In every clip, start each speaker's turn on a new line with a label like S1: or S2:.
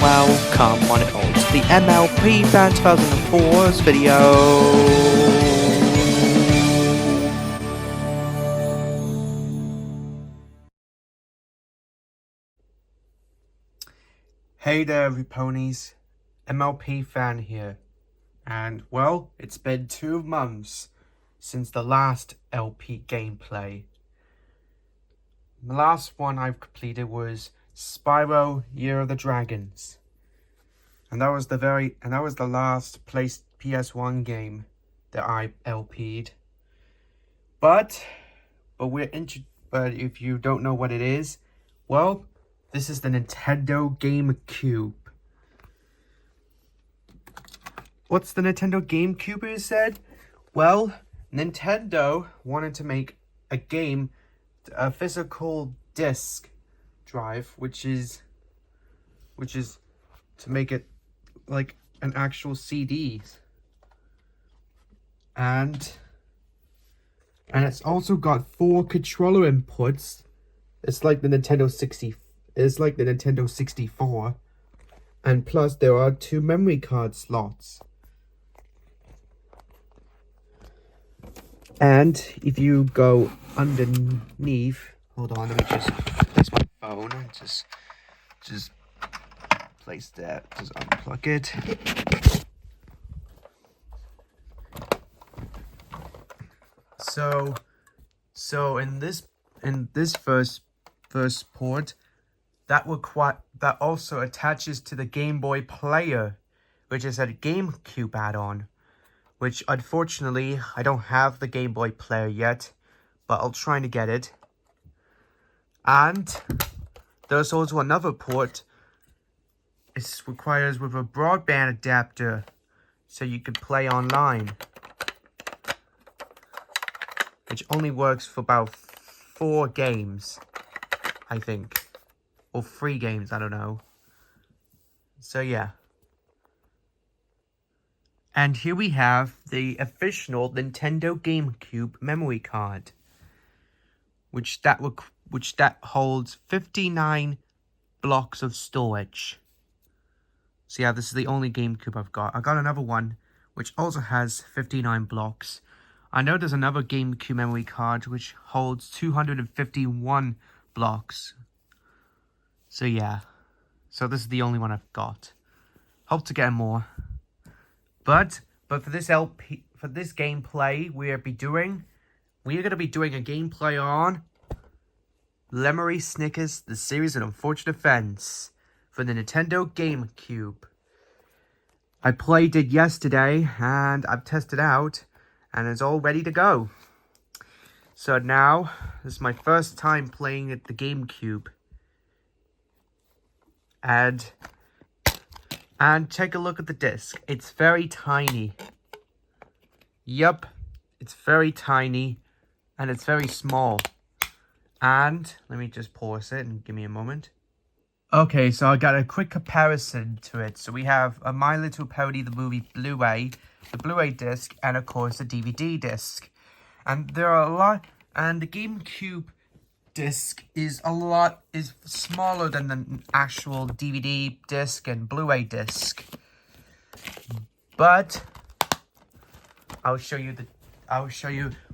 S1: welcome on it all to the MLP Fan 2004's video. Hey there, ponies. MLP Fan here. And, well, it's been 2 months since the last LP gameplay. The last one I've completed was Spyro Year of the Dragons. And that was the last PS1 game that I LP'd. But if you don't know what it is, well, this is the Nintendo GameCube. What's the Nintendo GameCube, you said? Well, Nintendo wanted to make a game, a physical disc drive, which is to make it like an actual CD. And it's also got 4 controller inputs. It's like the Nintendo 64. And plus there are 2 memory card slots. And if you go underneath, hold on, let me just place my phone and just place that, just unplug it. So in this first port, that also attaches to the Game Boy Player, which is a GameCube add-on. Which, unfortunately, I don't have the Game Boy Player yet, but I'll try to get it. And there's also another port. It requires with a broadband adapter, so you can play online. Which only works for about 4 games, I think. Or 3 games, I don't know. So yeah. And here we have the official Nintendo GameCube memory card, which holds 59 blocks of storage. So yeah, this is the only GameCube I've got. I got another one which also has 59 blocks. I know there's another GameCube memory card which holds 251 blocks. So yeah, so this is the only one I've got. Hope to get more. But for this gameplay, we're gonna be doing a gameplay on Lemony Snicket's The Series of Unfortunate Events for the Nintendo GameCube. I played it yesterday and I've tested out and it's all ready to go. So now this is my first time playing at the GameCube. And take a look at the disc. It's very tiny. Yup, it's very tiny. And it's very small. And let me just pause it and give me a moment. Okay, so I got a quick comparison to it. So we have a My Little Pony, the movie Blu-ray, the Blu-ray disc, and of course the DVD disc. And there are a lot, and the GameCube disc is smaller than the actual DVD disc and Blu-ray disc. But I'll show you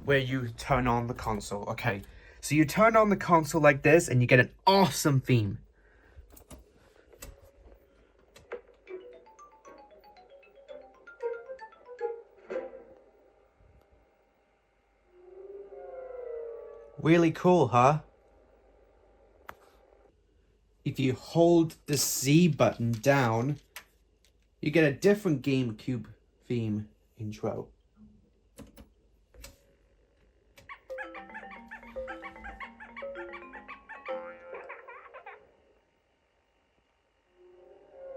S1: where you turn on the console. Okay, so you turn on the console like this and you get an awesome theme. Really cool, huh? If you hold the C button down, you get a different GameCube theme intro.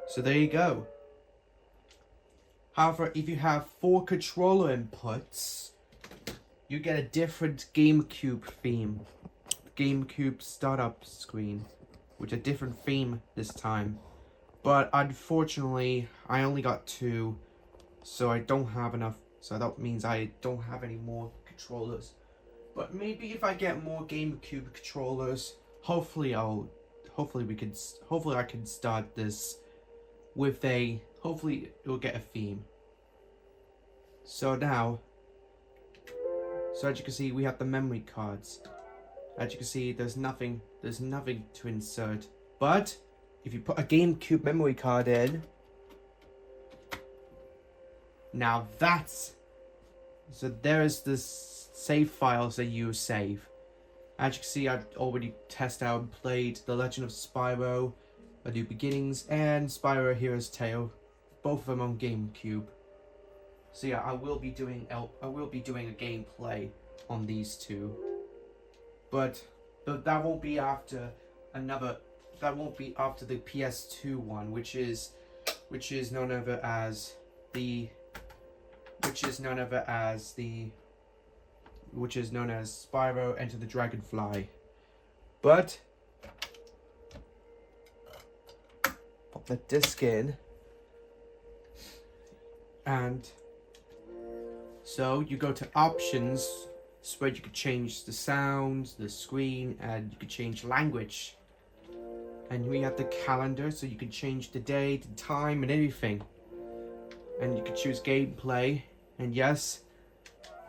S1: So there you go. However, if you have 4 controller inputs, you get a different GameCube theme. GameCube startup screen. With a different theme this time. But unfortunately, I only got 2, so I don't have enough. So that means I don't have any more controllers. But maybe if I get more GameCube controllers, hopefully I can start this with a, hopefully it will get a theme. So now, so as you can see, we have the memory cards. As you can see, there's nothing to insert. But if you put a GameCube memory card in, now that's, so there is the save files that you save. As you can see, I've already tested out and played The Legend of Spyro, A New Beginnings, and Spyro A Hero's Tale, both of them on GameCube. So yeah, I will be doing a gameplay on these two, but that won't be after another. That won't be after the PS2 one, which is known over as the. Which is known as Spyro Enter the Dragonfly. But pop the disc in, and so you go to options, where you could change the sounds, the screen, and you could change language. And we have the calendar, so you can change the day, the time, and everything. And you can choose gameplay. And yes,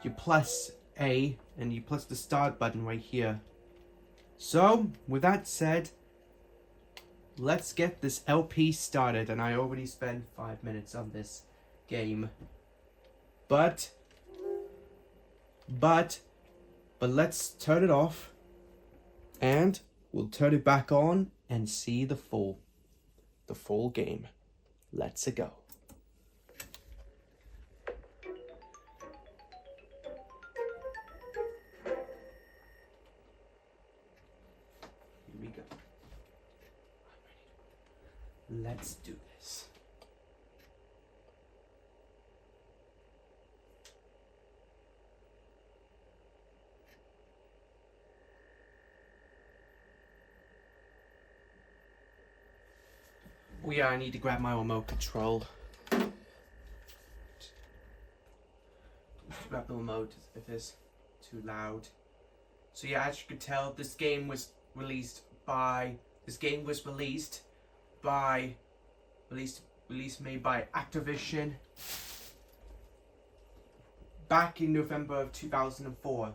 S1: you press A and you press the start button right here. So, with that said, let's get this LP started. And I already spent 5 minutes on this game. But let's turn it off. And we'll turn it back on and see the full game. Let's go. Let's do this. Oh yeah, I need to grab my remote control. Grab the remote if it's too loud. So yeah, as you can tell, this game was released made by Activision back in November of 2004,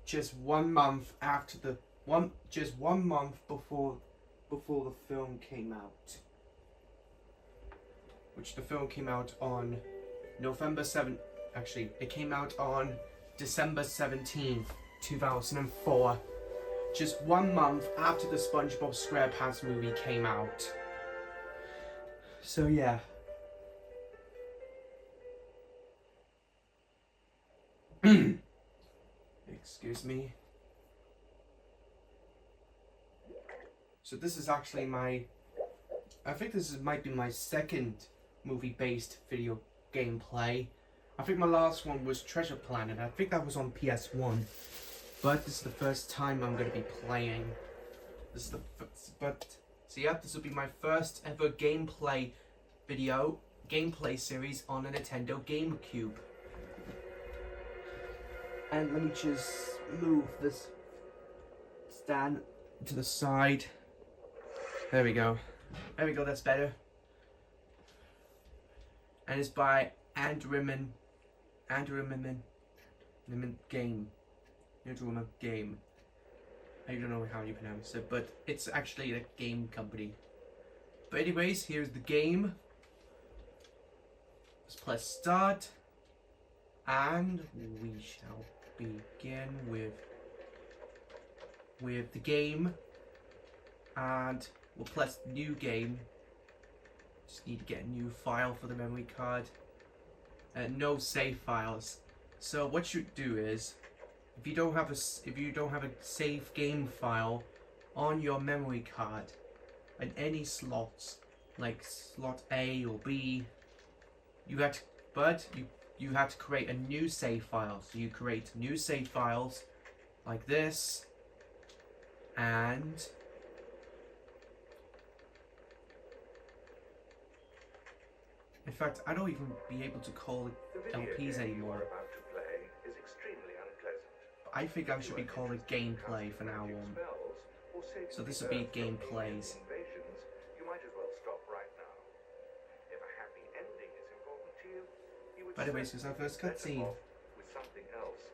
S1: just 1 month before the film came out. Which the film came out on November 7th. Actually, it came out on December 17th, 2004. Just 1 month after the SpongeBob SquarePants movie came out. So yeah. Excuse me. So this is actually I think this might be my second movie-based video gameplay. I think my last one was Treasure Planet. I think that was on PS1. But this is the first time I'm going to be playing. This will be my first ever gameplay series on a Nintendo GameCube. And let me just move this stand to the side. There we go. There we go, that's better. And it's by Andrew Game. I don't know how you pronounce it, but it's actually a game company. But anyways, here's the game. Let's press start. And we shall begin with the game. And we'll press new game. Just need to get a new file for the memory card. No save files. So what you do is, if you don't have a save game file on your memory card in any slots, like slot A or B, you have to create a new save file. So you create new save files like this, and in fact, I don't even be able to call it LPs anymore. But I think I should be calling it gameplay from now on. So this will be gameplays. By the way, this is our first cutscene.
S2: With something else.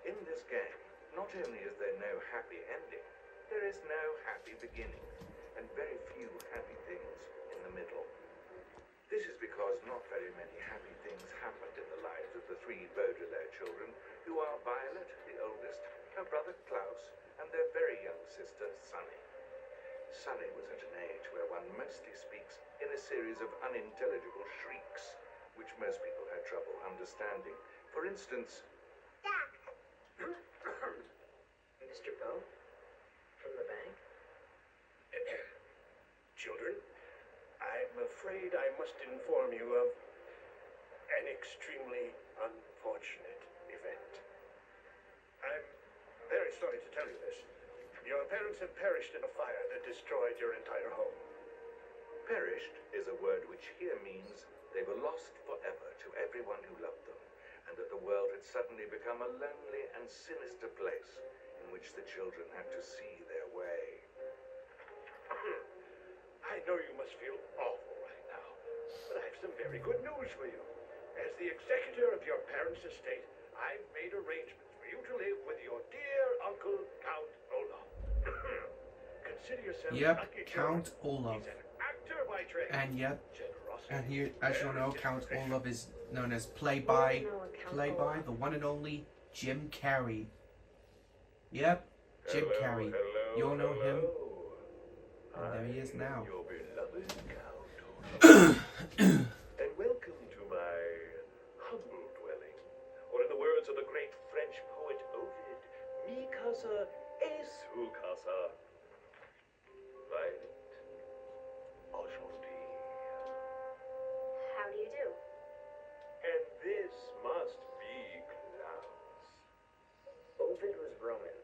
S2: In this game, not only is there no happy ending, there is no happy beginning, and very few happy things in the middle. This is because not very many happy things happened in the lives of the three Baudelaire children, who are Violet, the oldest, her brother Klaus, and their very young sister, Sunny. Sunny was at an age where one mostly speaks in a series of unintelligible shrieks, which most people had trouble understanding. For instance...
S3: Mr. Poe? From the bank?
S4: Children, I'm afraid I must inform you of an extremely unfortunate event. I'm very sorry to tell you this. Your parents have perished in a fire that destroyed your entire home.
S2: Perished is a word which here means they were lost forever to everyone who loved them, and that the world had suddenly become a lonely and sinister place in which the children had to see their way.
S4: I know you must feel awful right now, but I have some very good news for you. As the executor of your parents' estate, I've made arrangements for you to live with your dear Uncle Count Olaf. Consider yourself lucky.
S1: Count Olaf.
S4: He's an actor by trade.
S1: And yep,
S4: Generosity,
S1: and here, as you know, Count Olaf is known as played by the one and only Jim Carrey. Yep, Jim Carrey. You all know him. And there he is now.
S4: Your beloved Count Olaf. And welcome to my humble dwelling. Or in the words of the great French poet Ovid, mi casa et su casa. Violet, enchanté.
S5: How do you do?
S4: And this must be Klaus.
S3: Ovid was Roman,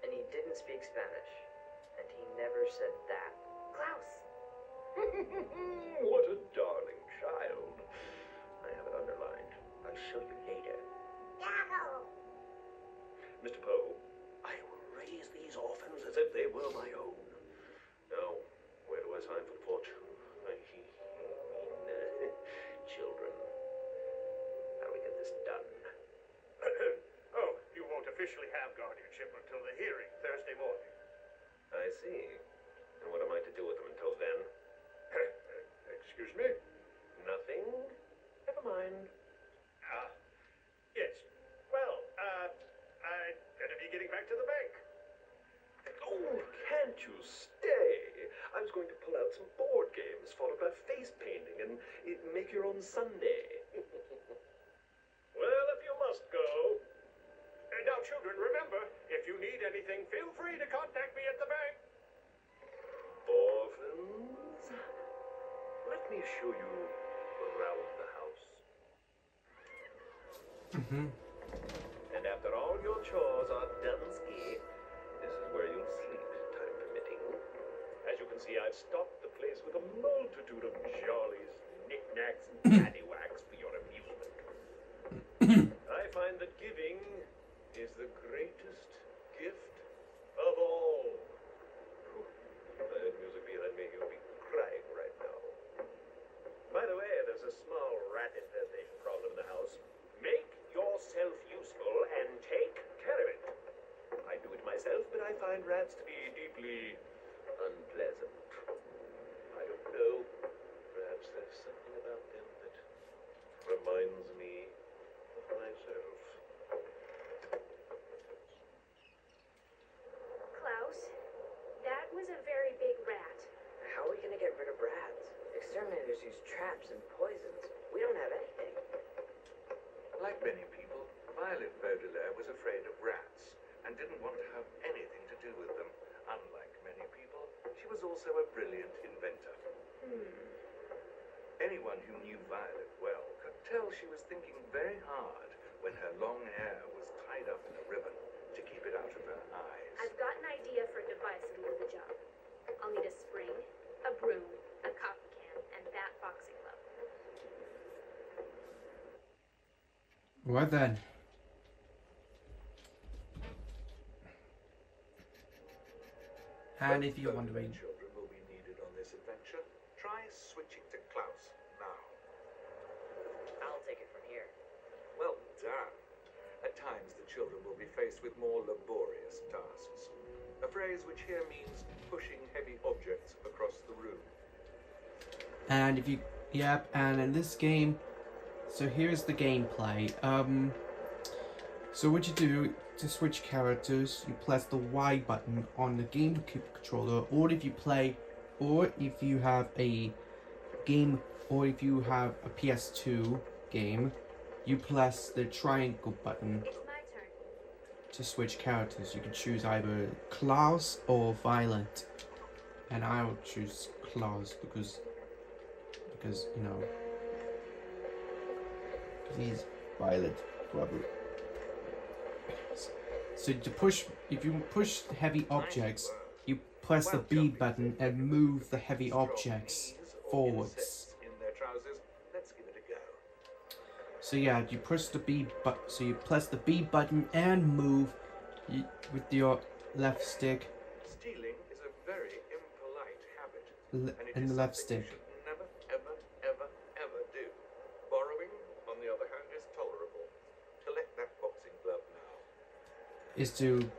S3: and he didn't speak Spanish, and he never said that.
S5: Klaus!
S4: What a darling child. I have it underlined. I'll show you later. Mr. Poe, I will raise these orphans as if they were my own. Now, where do I sign for the fortune? Children. How do we get this done? Oh, you won't officially have guardianship until the hearing Thursday morning. I see. And what am I to do with them until then? Excuse me? Nothing? Never mind. Yes. Well, I'd better be getting back to the bank. Oh, can't you stay? I was going to pull out some board games, followed by face painting, and make your own sundae. Well, if you must go. Now, children, remember, if you need anything, feel free to contact me at the bank. Orphans, let me show you around the house. And after all your chores are done, this is where you'll sleep, time permitting. As you can see, I've stocked the place with a multitude of jollies, knickknacks, and paddywhacks for your amusement. I find that giving is the greatest gift of all. That music behind me, you'll be crying right now. By the way, there's a small rat infestation problem in the house. Make yourself useful and take care of it. I do it myself, but I find rats to be deeply unpleasant. I don't know. Perhaps there's something about them that reminds me of myself.
S5: Klaus, that was a very big rat.
S3: How are we gonna get rid of rats? Exterminators use traps and poisons. We don't have anything.
S2: Like many people, Violet Baudelaire was afraid of rats and didn't want to have anything to do with them. Unlike many people, she was also a brilliant inventor. Anyone who knew Violet well could tell she was thinking very hard when her long hair was tied up in a ribbon to keep it out of her eyes.
S5: I've got an idea for a device that'll do the job. I'll need a spring, a broom, a coffee can, and that boxing glove.
S1: What then? And if you're wondering,
S2: children will be needed on this adventure, try switching to Klaus now.
S3: I'll take it
S2: done. At times, the children will be faced with more laborious tasks. A phrase which here means pushing heavy objects across the room.
S1: And if you, yep, and in this game, so here's the gameplay. So what you do to switch characters, you press the Y button on the GameCube controller, or if you have a game, or if you have a PS2 game, you press the triangle button
S5: It's my turn.
S1: to switch characters. You can choose either Klaus or Violent, and I will choose Klaus because you know, he's violent, probably. So to push, if you push heavy objects, you press the B button and move the heavy objects forwards.
S2: In their trousers. Let's give it a go.
S1: So yeah, you push the so you press the B button and move with your left stick.
S2: Stealing is a very impolite habit, and it
S1: And
S2: is
S1: the left
S2: something
S1: stick.
S2: you should never, ever, ever, ever do. Borrowing, on the other hand, is tolerable. Collect that boxing glove now.
S1: Is to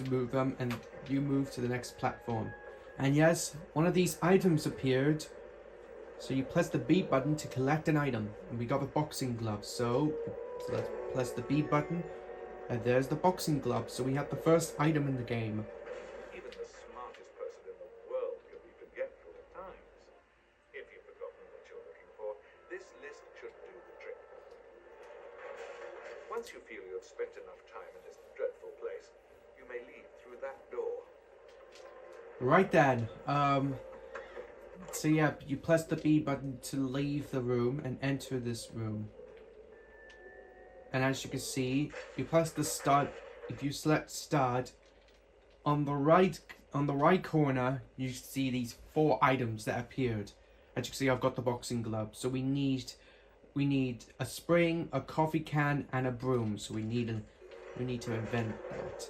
S1: move them, and you move to the next platform. And yes, one of these items appeared. So you press the B button to collect an item, and we got the boxing glove. So let's press the B button, and there's the boxing glove. So we have the first item in the game.
S2: Even the smartest person in the world can be forgetful at times. If you've forgotten what you're looking for, this list should do the trick. Once you feel you have spent enough time in this dreadful place, you may leave through that door.
S1: Right then, so yeah, you press the B button to leave the room and enter this room. And as you can see, you press the start. If you select start, on the right corner, you see these 4 items that appeared. As you can see, I've got the boxing glove. So we need a spring, a coffee can, and a broom. So we need to invent that,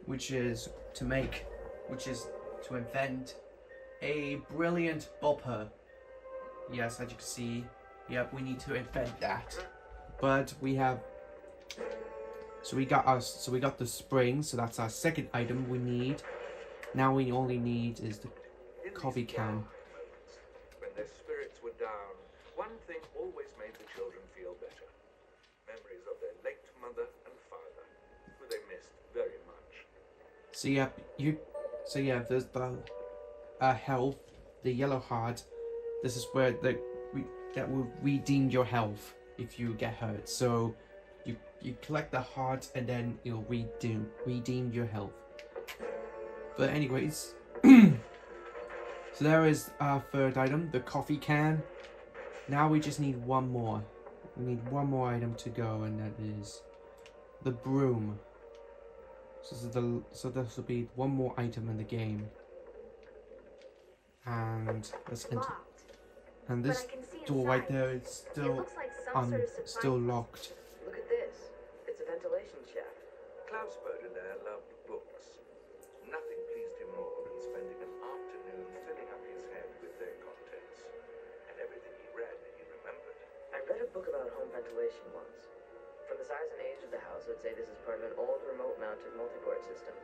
S1: which is to invent a brilliant bopper. Yes, as you can see, yep, we need to invent that. But we got the spring, so that's our second item we need. Now we only need is the coffee can.
S2: Moments, when their spirits were down, one thing always made the children feel better. Memories of their late mother and father, who they missed very much.
S1: So yeah, there's the health, the yellow heart. This is where that will redeem your health if you get hurt. So you collect the heart and then it'll redeem your health. But anyways, so there is our third item, the coffee can. Now we just need one more. We need one more item to go, and that is the broom. So this will be one more item in the game. And let's enter.
S5: Locked.
S1: And this
S5: But I can see
S1: door right
S5: inside.
S1: there is
S5: It looks like some sort of supply
S1: still
S5: closet.
S1: locked.
S3: Look at this. It's a ventilation shaft.
S2: Klaus Baudelaire loved books. Nothing pleased him more than spending an afternoon filling up his head with their contents. And everything he read, he remembered.
S3: I read a book about home ventilation once. From the size and age of the house, I'd say this is part of an old remote-mounted multi-board system.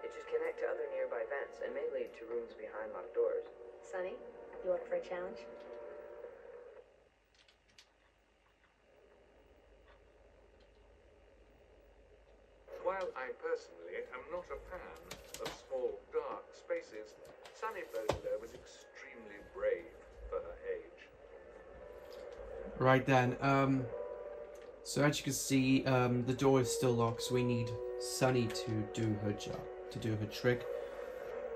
S3: It should connect to other nearby vents and may lead to rooms behind locked doors.
S5: Sonny, you up for a challenge?
S2: While I personally am not a fan of small, dark spaces, Sunny Baudelaire was extremely brave for her age.
S1: Right then, so as you can see, the door is still locked, so we need Sunny to do her job, to do her trick.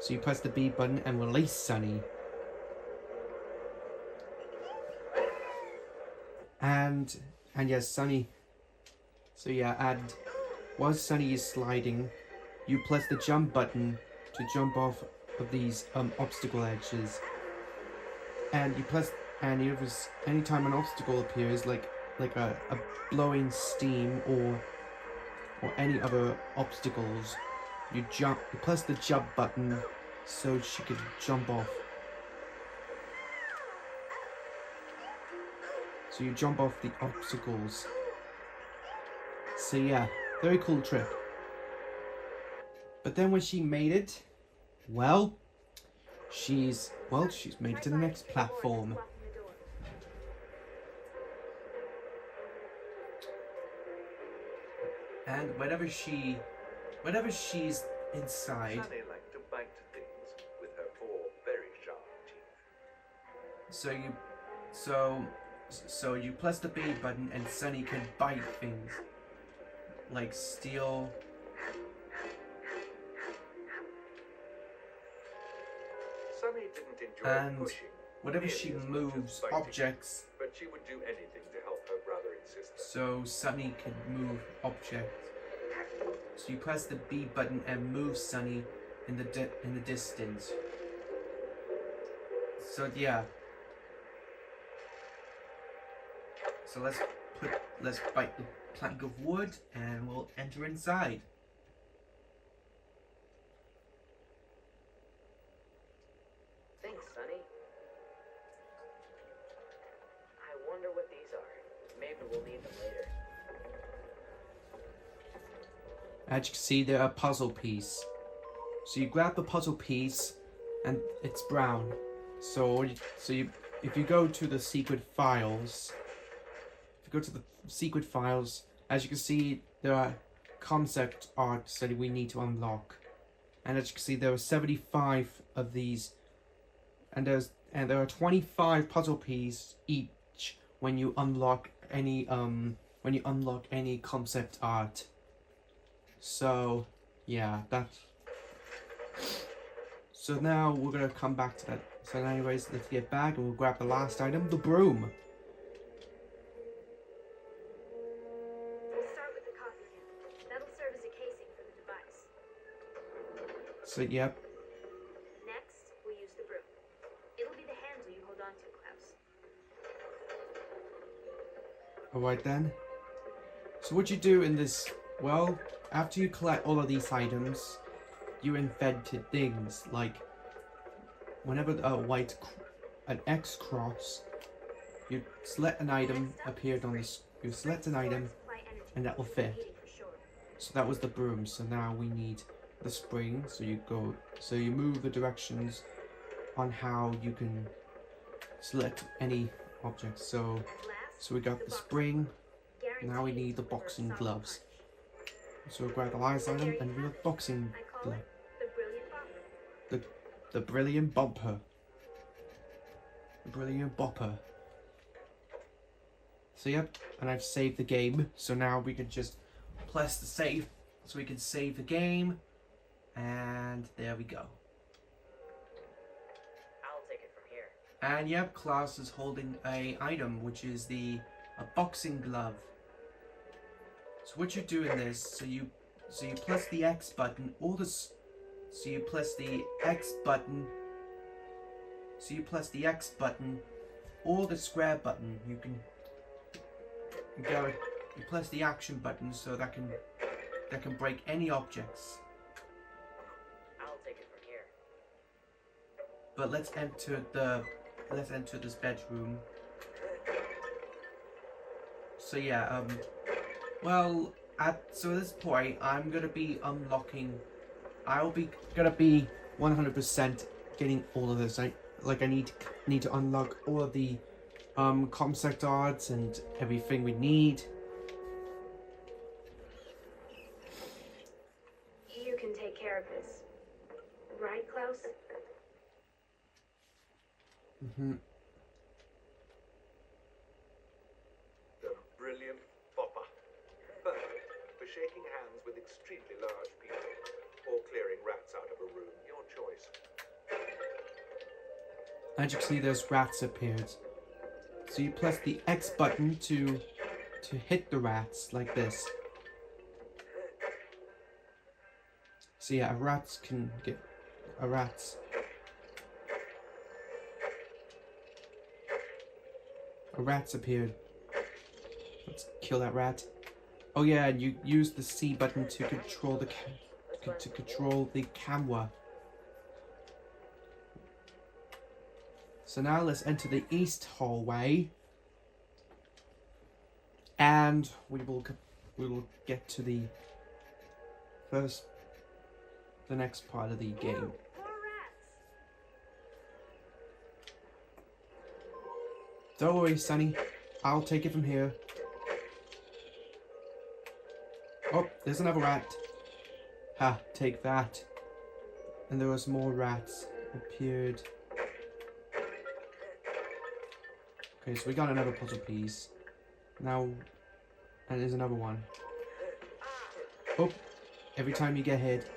S1: So you press the B button and release Sunny. And yes, Sunny. So yeah, and while Sunny is sliding, you press the jump button to jump off of these obstacle edges. And you press, and anytime an obstacle appears, like a blowing steam or any other obstacles, you press the jump button so she can jump off. So you jump off the obstacles, So yeah, very cool trick. But then when she made it, well, she's made it to the next platform. And whenever she's inside,
S2: Sunny liked to bite things with her 4 very sharp teeth.
S1: so you press the B button and Sunny can bite things like steel.
S2: Sunny didn't enjoy
S1: And
S2: pushing
S1: whenever
S2: nearly
S1: she
S2: as much as
S1: moves
S2: biting,
S1: objects,
S2: but she would do anything to help her brother and sister.
S1: so Sunny can move objects. So you press the B button and move Sunny in the distance. So yeah. So let's bite the plank of wood and we'll enter inside.
S3: Thanks, Sonny. I wonder what these are. Maybe we'll need them later.
S1: As you can see, they're a puzzle piece. So you grab the puzzle piece, and it's brown. So if you go to the secret files, as you can see, there are concept arts that we need to unlock. And as you can see, there are 75 of these, and there are 25 puzzle pieces each when you unlock any concept art. So yeah, so now we're gonna come back to that. So anyways, let's get back and we'll grab the last item, the broom.
S5: We'll start with the coffee can. That'll serve as a casing for the device.
S1: So yep.
S5: Next, we'll use the broom. It'll be the handle you hold on to, Klaus.
S1: Alright then. So what you do in this, well, after you collect all of these items, you invented things like whenever an X cross, you select an item appeared on this. You select an item, and that will fit. So that was the broom. So now we need the spring. So you move the directions on how you can select any object. So we got the spring. Now we need the boxing gloves. So we'll grab the last item and do the boxing glove. The brilliant bumper. The brilliant bopper. So yep, and I've saved the game. So now we can just press the save. So we can save the game. And there we go.
S3: I'll take it from here.
S1: And yep, Klaus is holding a item, which is a boxing glove. So what you do in this, so you press the X button, so you press the X button or the square button. You press the action button so that can break any objects.
S3: I'll take it from here.
S1: But let's enter this bedroom. So yeah, well, so at this point, I'm gonna be unlocking. I'll be 100% getting all of this. I need to unlock all of the concept arts and everything we need.
S5: You can take care of this. Right, Klaus?
S2: The brilliant bopper. Perfect for shaking hands with extremely large people or clearing rats out of a room. Your choice.
S1: As you can see, there's rats appeared. So you press the X button to hit the rats like this. So yeah, rats can get rats. A rat's appeared. Let's kill that rat. Oh yeah, and you use the C button to control the camera. So now let's enter the east hallway, and we will we will get to the next part of the game.
S5: More rats.
S1: Don't worry, Sunny. I'll take it from here. Oh, there's another rat. Ha, take that. And there was more rats appeared. Okay, so we got another puzzle piece. Now, and there's another one. Oh, every time you get hit,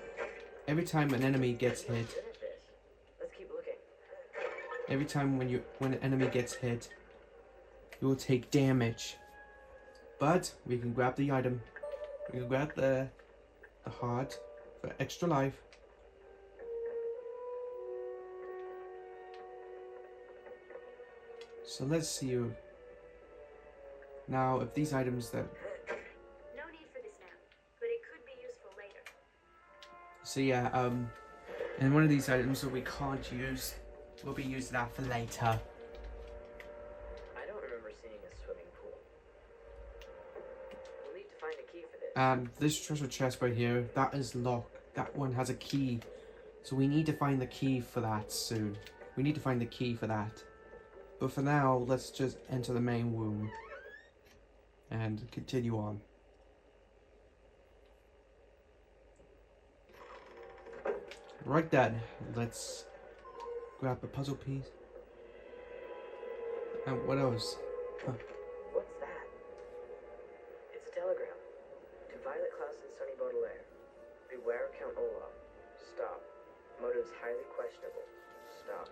S1: every time an enemy gets hit,
S3: Let's keep looking.
S1: every time when an enemy gets hit, you will take damage. But we can grab the item. We can grab the heart for extra life. So let's see you. Now, if these items that...
S5: No need for this now, but it could be useful later.
S1: So yeah, and one of these items that we can't use, we'll be using that for later.
S3: I don't remember seeing a swimming pool. We'll need to find a key for this.
S1: This treasure chest right here, that is locked. That one has a key. So we need to find the key for that soon. We need to find the key for that. But for now, let's just enter the main room and continue on. Right then, let's grab a puzzle piece. And what else? Huh.
S3: What's that? It's a telegram. To Violet Klaus and Sonny Baudelaire. Beware Count Olaf. Stop. Motives highly questionable. Stop.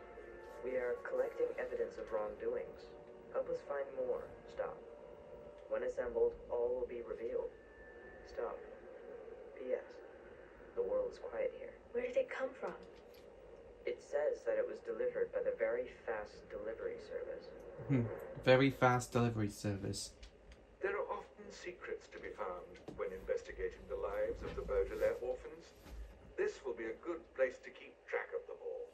S3: We are collecting evidence of wrongdoings. Help us find more. Stop. When assembled, all will be revealed. Stop. P.S. The world's quiet here.
S5: Where did it come from?
S3: It says that it was delivered by the Very Fast Delivery Service.
S1: Very fast delivery service.
S2: There are often secrets to be found when investigating the lives of the Baudelaire orphans. This will be a good place to keep track of them all.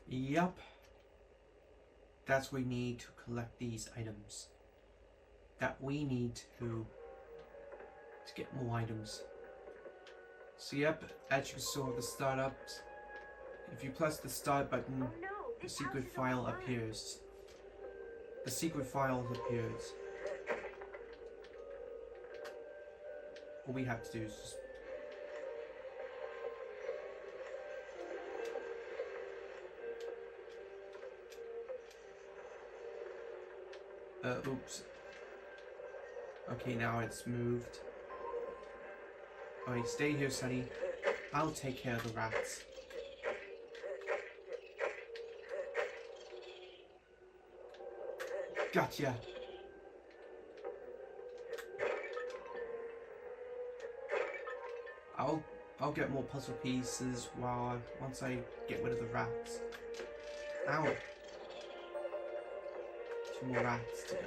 S1: Yep. That's what we need to collect these items. That we need to get more items. So yep, as you saw the startups, if you press the start button,
S5: Oh no,
S1: the
S5: this
S1: secret
S5: house is
S1: file
S5: on fire.
S1: appears. The secret file appears. All we have to do is just... oops. Okay, now it's moved. Alright, stay here, Sonny. I'll take care of the rats. Gotcha. I'll get more puzzle pieces once I get rid of the rats. Ow. 2 more rats to go.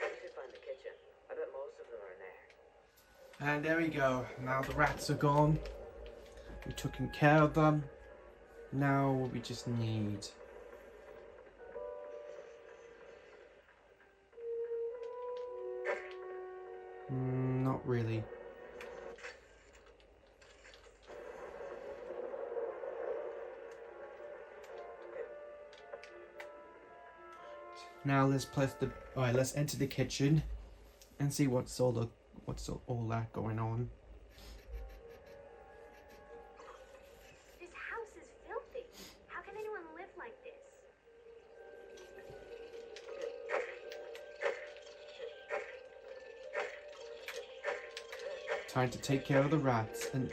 S3: We should find the kitchen. I bet most of them are in there.
S1: And there we go. Now the rats are gone. We took care of them. Now we just need... not really. Now let's place the... Alright, let's enter the kitchen and see what's all that going on.
S5: This house is filthy. How can anyone live like this?
S1: Time to take care of the rats and...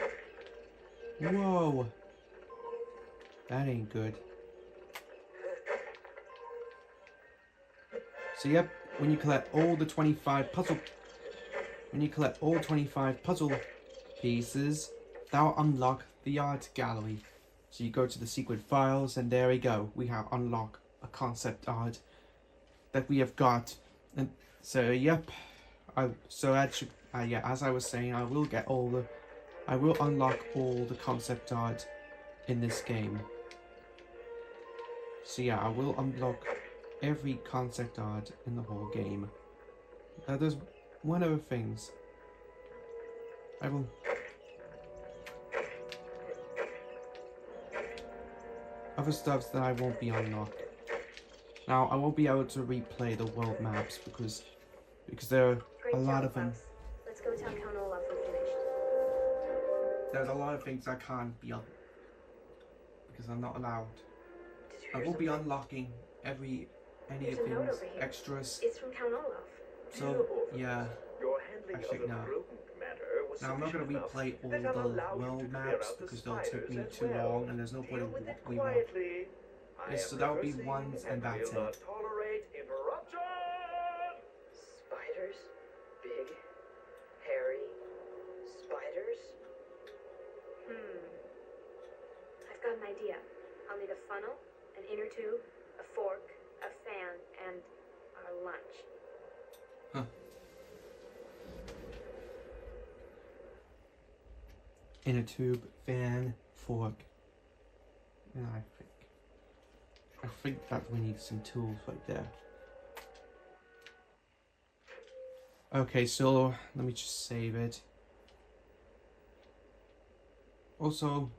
S1: Whoa! That ain't good. So yep, when you collect all the 25 puzzle pieces, that'll unlock the art gallery. So you go to the secret files and there we go. We have unlocked a concept art that we have got. And so yep, yeah, as I was saying, I will unlock all the concept art in this game. So yeah, I will unlock every concept art in the whole game. There's one other things. I will. Other stuffs that I won't be unlocked. Now I won't be able to replay the world maps because there are
S5: Great
S1: a lot
S5: job,
S1: of them.
S5: Klaus. Let's go tell Count Olaf we're finished.
S1: There's a lot of things I can't be on because I'm not allowed.
S3: Did you
S1: I
S3: hear
S1: won't be
S3: something?
S1: unlocking any
S5: There's
S1: of
S5: a note
S1: these
S5: over here.
S1: extras.
S5: It's from Count Olaf.
S1: So yeah,
S4: Your handling
S1: Actually,
S4: of the
S1: no.
S4: rodent matter was
S1: now I'm not going to
S4: sufficient
S1: replay all
S4: enough that I'll
S1: the
S4: allow you to
S1: world
S4: clear
S1: maps
S4: out the
S1: because they'll take
S4: spiders
S1: me
S4: as
S1: too
S4: well.
S1: long and there's no point
S4: Deal
S1: in
S4: with it
S1: rewatching.
S4: quietly. I
S1: Yes,
S4: am
S1: so that'll be
S4: rehearsing
S1: ones and that's
S4: will not
S1: it.
S4: tolerate interruption.
S3: Spiders? Big? Hairy? Spiders?
S5: I've got an idea. I'll need a funnel, an inner tube, a fork, a fan, and our lunch.
S1: Huh. Inner tube, fan, fork. And I think that we need some tools right there. Okay, so let me just save it. Also,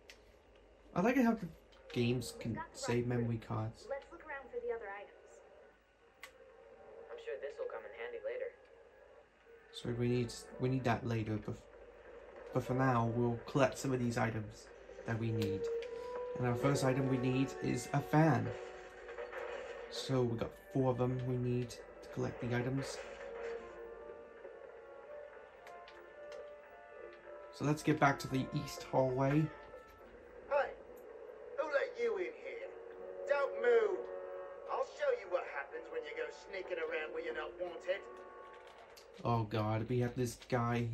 S1: I like how the games can save memory cards.
S5: Let's look around for the other items.
S3: I'm sure this will come in handy later.
S1: So we need that later, but for now we'll collect some of these items that we need. And our first item we need is a fan. So we got 4 of them we need to collect the items. So let's get back to the east hallway.
S6: Hey, who let you in here? Don't move. I'll show you what happens when you go sneaking around where you're not wanted.
S1: Oh god, we have this guy,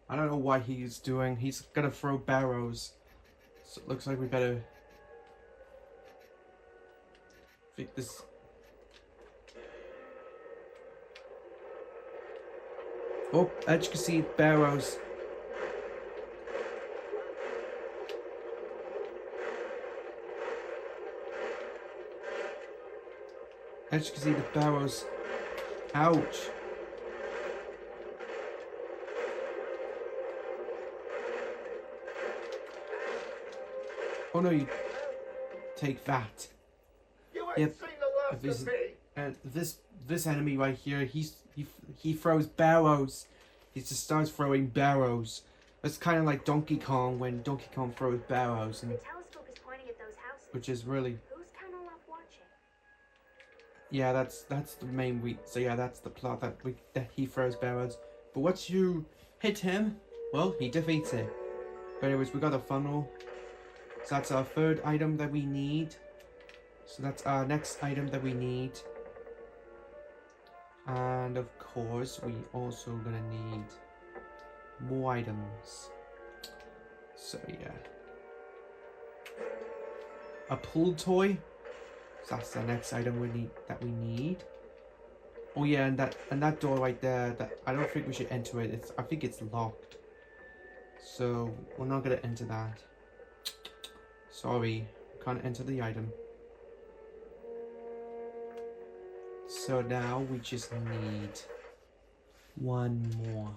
S1: I don't know what he's doing. He's gonna throw barrows. So it looks like we better fix this. Oh, as you can see, barrows. As you can see, the barrows. Ouch. Oh no, you take that.
S6: You ain't
S1: Yep.
S6: seen the last
S1: This-
S6: of me.
S1: And this enemy right here, he throws barrows. He just starts throwing barrows. It's kind of like Donkey Kong when Donkey Kong throws barrows,
S5: The
S1: and
S5: telescope is pointing at those houses.
S1: which is really,
S5: Who's Count Olaf watching?
S1: yeah, that's the main so yeah, that's the plot that he throws barrows. But once you hit him, well, he defeats it. But anyways, we got a funnel. So that's our third item that we need. So that's our next item that we need. And of course, we also gonna need more items. So yeah. A pool toy. So that's the next item we need. Oh yeah, and that door right there, that I don't think we should enter it. I think it's locked. So we're not gonna enter that. Sorry, can't enter the item. So now we just need one more.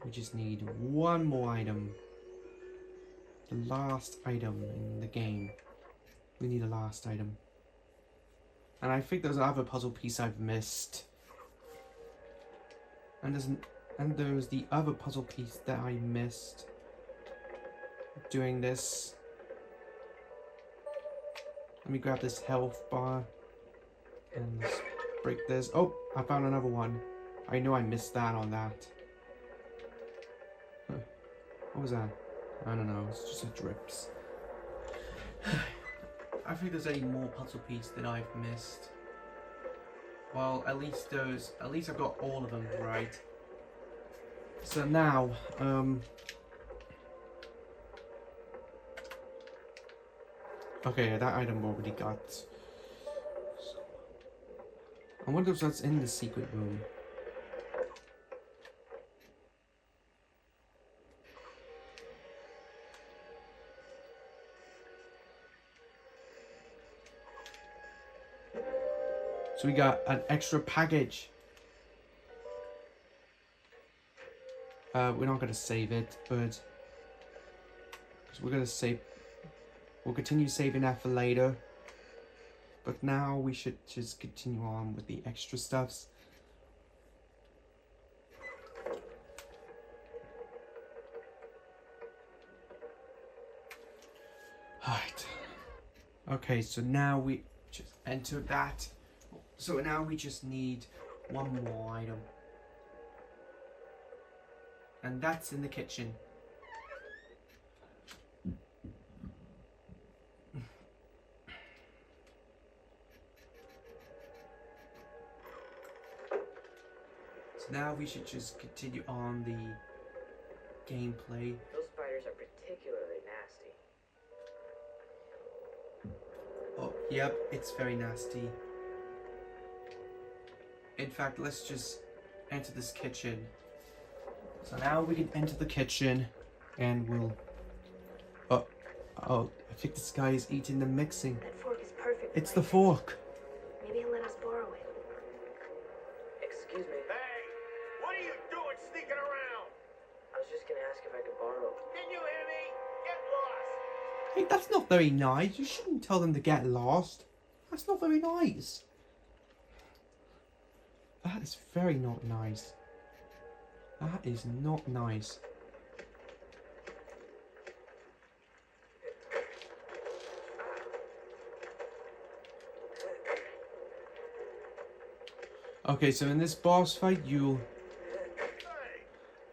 S1: We just need one more item. The last item in the game. We need a last item. And I think there's another puzzle piece I've missed. And there's the other puzzle piece that I missed doing this. Let me grab this health bar and let's break this. Oh, I found another one. I know I missed that on that. Huh. What was that? I don't know, it's just a drips. I think there's any more puzzle piece that I've missed. Well, at least I've got all of them right. So now, okay, that item already got. So, I wonder if that's in the secret room. So we got an extra package. We're not gonna save it, but we're gonna save. We'll continue saving that for later. But now we should just continue on with the extra stuffs. Alright. Okay, so now we just enter that. So now we just need one more item. And that's in the kitchen. So now we should just continue on the gameplay.
S3: Those spiders are particularly nasty.
S1: Oh, yep, it's very nasty. In fact, let's just enter this kitchen. So now we can enter the kitchen and we'll... Oh, I think this guy is eating the mixing.
S5: That fork is perfect.
S1: It's the fork.
S5: Maybe he'll let us borrow it.
S3: Excuse me.
S6: Hey, what are you doing sneaking around?
S3: I was just gonna ask if I could borrow.
S6: Can you hear me? Get lost.
S1: Hey, that's not very nice. You shouldn't tell them to get lost. That's not very nice. That is very not nice. That is not nice. Okay, so in this boss fight,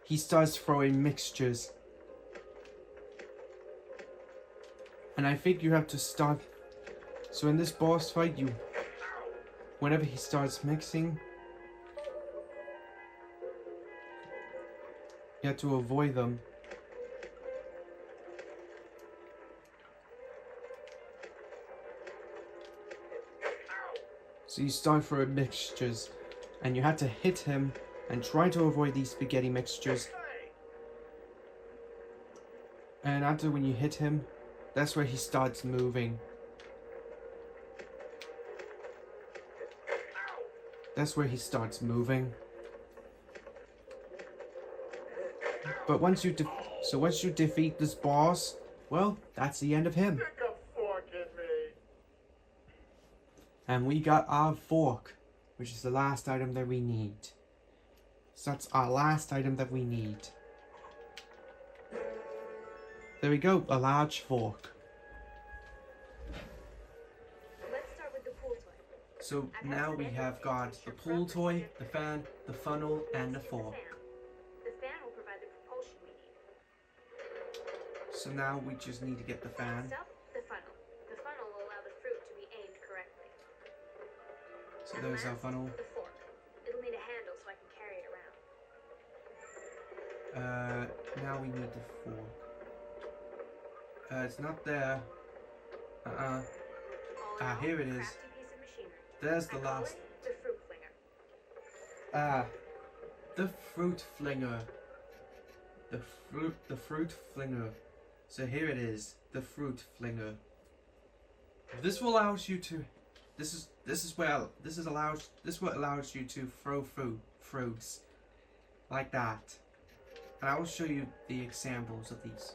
S1: he starts throwing mixtures. And I think you have to start... So in this boss fight, whenever he starts mixing, you have to avoid them. So you start throwing mixtures, and you have to hit him and try to avoid these spaghetti mixtures. And after when you hit him, that's where he starts moving. That's where he starts moving. But once you defeat this boss, well, that's the end of him.
S6: Stick a fork in me.
S1: And we got our fork, which is the last item that we need. So that's our last item that we need. There we go, a large fork.
S5: Let's start with the pool toy.
S1: So now we have got the pool toy, the fan, the funnel, and the fork.
S5: The fan will provide the propulsion we need.
S1: So now we just need to get the fan.
S5: Next up, the funnel. The funnel will allow the fruit to be aimed correctly.
S1: So
S5: And
S1: there's our
S5: last,
S1: funnel.
S5: The fork. It'll need a handle so I can carry it around.
S1: Now we need the fork. It's not there.
S5: All in all,
S1: Here it
S5: a
S1: is.
S5: crafty piece of machinery.
S1: There's
S5: I
S1: the
S5: call
S1: last.
S5: it the fruit flinger.
S1: The fruit flinger. The fruit flinger. So here it is, the fruit flinger. This will allows you to. This what allows you to throw fruits like that. And I will show you the examples of these.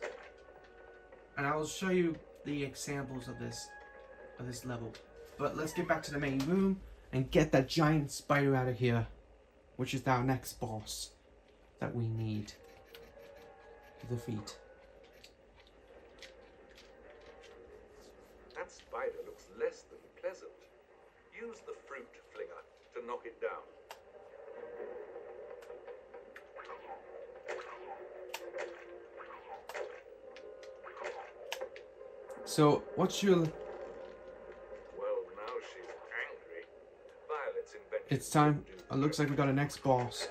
S1: And I will show you the examples of this level. But let's get back to the main room and get that giant spider out of here, which is our next boss that we need to defeat.
S2: That spider looks less than pleasant. Use the fruit flinger to knock it down.
S1: So what you'll...
S2: Well, now she's angry. Violet's invented...
S1: It's time. It looks like we got a next boss.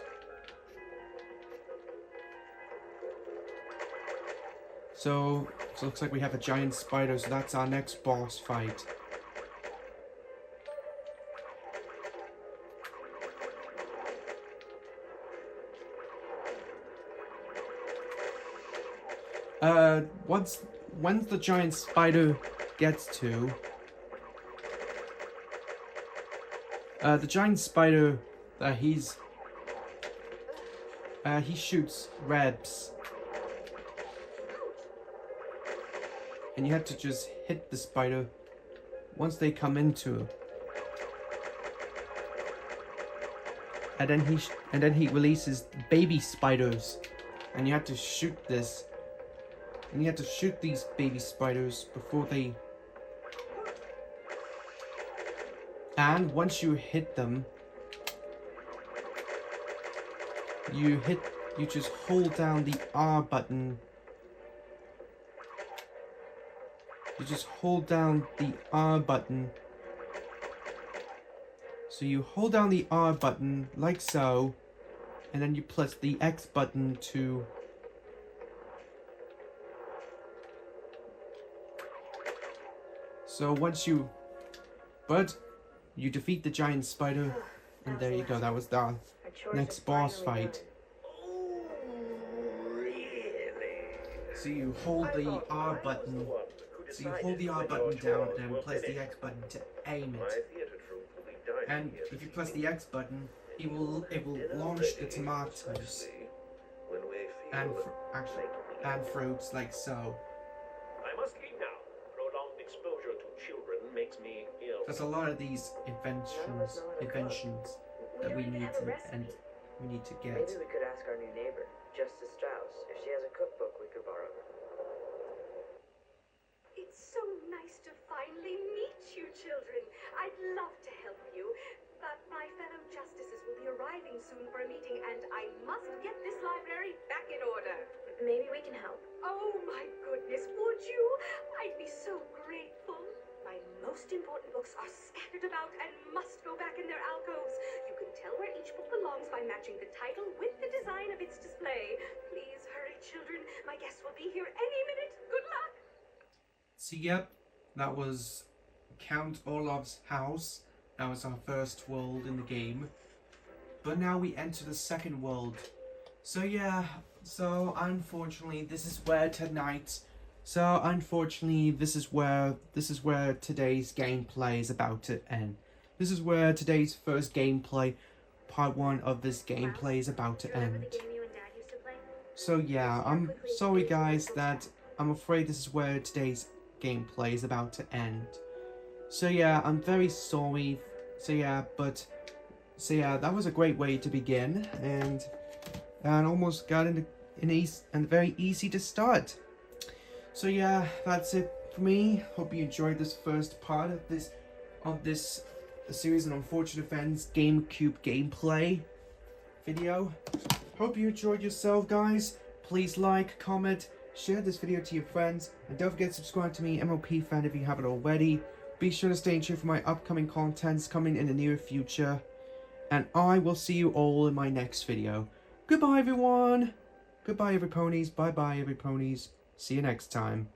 S1: So it looks like we have a giant spider, so that's our next boss fight. Once the giant spider gets to... The giant spider, he shoots webs. And you have to just hit the spider once they come into. And then he releases baby spiders, and you have to shoot this. And you have to shoot these baby spiders before they. And once you hit them, you just hold down the R button. You just hold down the R button. So you hold down the R button like so, and then you press the X button to you defeat the giant spider, and there you go, that was the next boss fight. So you hold the R button. So you hold the R button down and then press the X button to aim it. And if you press the X button, it will launch the tomatoes and fruits like so.
S4: I must leave now. Prolonged exposure to children makes me ill.
S1: There's a lot of these inventions that we need to get.
S3: Maybe we could ask our new neighbor, Justice Strauss, if she has a cookbook we could borrow.
S7: It's so nice to finally meet you, children. I'd love to help you, but my fellow justices will be arriving soon for a meeting, and I must get this library back in order.
S5: Maybe we can help.
S7: Oh my goodness, would you? I'd be so grateful. My most important books are scattered about and must go back in their alcoves. You can tell where each book belongs by matching the title with the design of its display. Please hurry, children. My guests will be here any minute. Good luck.
S1: So yep, that was Count Olaf's house. That was our first world in the game. But now we enter the second world. So yeah, so unfortunately this is where today's gameplay is about to end. This is where today's first gameplay, part 1 of this gameplay is about to end. So yeah, I'm sorry guys that I'm afraid this is where today's gameplay is about to end. So yeah, I'm very sorry. So yeah, that was a great way to begin, and almost got into and very easy to start. So yeah, that's it for me. Hope you enjoyed this first part of this series of unfortunate events GameCube gameplay video. Hope you enjoyed yourself, guys. Please like, comment, share this video to your friends, and don't forget to subscribe to me, MOP fan, if you haven't already. Be sure to stay tuned for my upcoming contents coming in the near future, and I will see you all in my next video. Goodbye everyone! Goodbye every ponies, bye bye every ponies. See you next time.